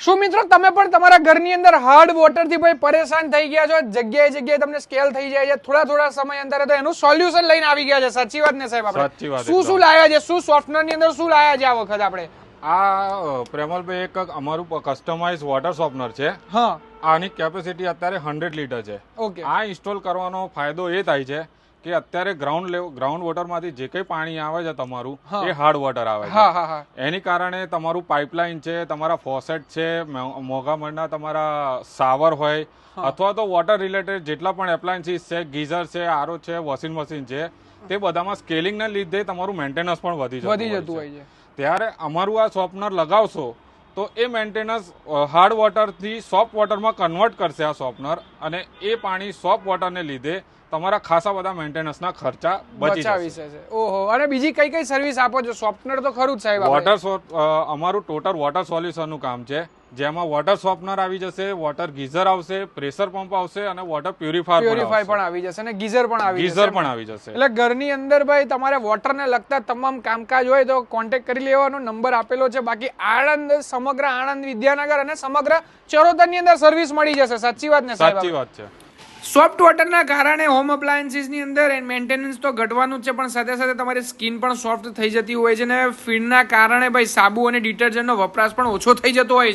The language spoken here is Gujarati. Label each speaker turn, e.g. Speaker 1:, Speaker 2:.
Speaker 1: શું મિત્રો તમે પણ તમારા ઘરની અંદર હાર્ડ વોટર થી ભાઈ પરેશાન થઈ ગયા છો? જગ્યાએ તમને સ્કેલ થઈ જાય છે થોડા સમય અંતરે, તો એનું સોલ્યુશન લઈને આવી ગયા છે. સાચી વાત ને સાહેબ? આપણે શું લાયા છે, શું સોફ્ટવેર ની અંદર શું લાયા છે આ વખત આપણે?
Speaker 2: આ પ્રેમલભાઈ એક અમારું કસ્ટમાઇઝ વોટર સોફ્ટનર છે.
Speaker 1: હા,
Speaker 2: આની કેપેસિટી અત્યારે 100 લીટર છે.
Speaker 1: ઓકે.
Speaker 2: આ ઇન્સ્ટોલ કરવાનો ફાયદો એ થાય છે કે અત્યારે ગ્રાઉન્ડ વોટર માંથી જે કઈ પાણી આવે છે તમારું એ હાર્ડ વોટર આવે છે. એની કારણે તમારું પાઇપલાઇન છે, તમારા ફોસેટ છે, મોંઘા મણના તમારા શાવર હોય અથવા તો વોટર રિલેટેડ જેટલા પણ એપ્લાયન્સીસ છે, ગીઝર છે, આરો છે, વોશિંગ મશીન છે, તે બધામાં સ્કેલિંગના લીધે તમારું મેન્ટેનન્સ પણ વધી જતું હોય છે. ત્યારે અમારું આ સોફ્ટનર લગાવશો તો એ મેન્ટેનન્સ હાર્ડ વોટરથી સોફ્ટ વોટરમાં કન્વર્ટ કરશે આ સોફ્ટનર, અને એ પાણી સોફ્ટ વોટરને લીધે તમારા ખાસા બધા મેન્ટેનન્સના ખર્ચા બચાવી જશે.
Speaker 1: ઓહો. અને બીજી કઈ સર્વિસ આપો છો? સોફ્ટનર તો ખરું જ સાહેબ.
Speaker 2: અમારું ટોટલ વોટર સોલ્યુશનનું કામ છે, જેમાં વોટર સોફ્ટનર આવી જશે, વોટર ગીઝર આવશે, પ્રેશર પંપ આવશે અને વોટર પ્યુરિફાયર
Speaker 1: પણ આવી જશે અને ગીઝર પણ આવી
Speaker 2: જશે.
Speaker 1: એટલે ઘરની અંદર ભાઈ તમારે વોટરને લગતા તમામ કામકાજ હોય તો કોન્ટેક્ટ કરી લેવાનો, નંબર આપેલો છે. બાકી આણંદ, સમગ્ર આણંદ, વિદ્યાનગર અને સમગ્ર ચરોતરની અંદર સર્વિસ મળી જશે. સાચી વાત ને સાહેબ?
Speaker 2: સાચી વાત છે.
Speaker 1: સોફ્ટ વોટરના કારણે હોમ અપ્લાયન્સીસ ની અંદર મેન્ટેનન્સ તો ઘટવાનું જ છે, પણ સાથે સાથે તમારી સ્કિન પણ સોફ્ટ થઈ જતી હોય છે, અને ફીણના કારણે ભાઈ સાબુ અને ડિટર્જન્ટનો વપરાશ પણ ઓછો થઈ જતો હોય છે.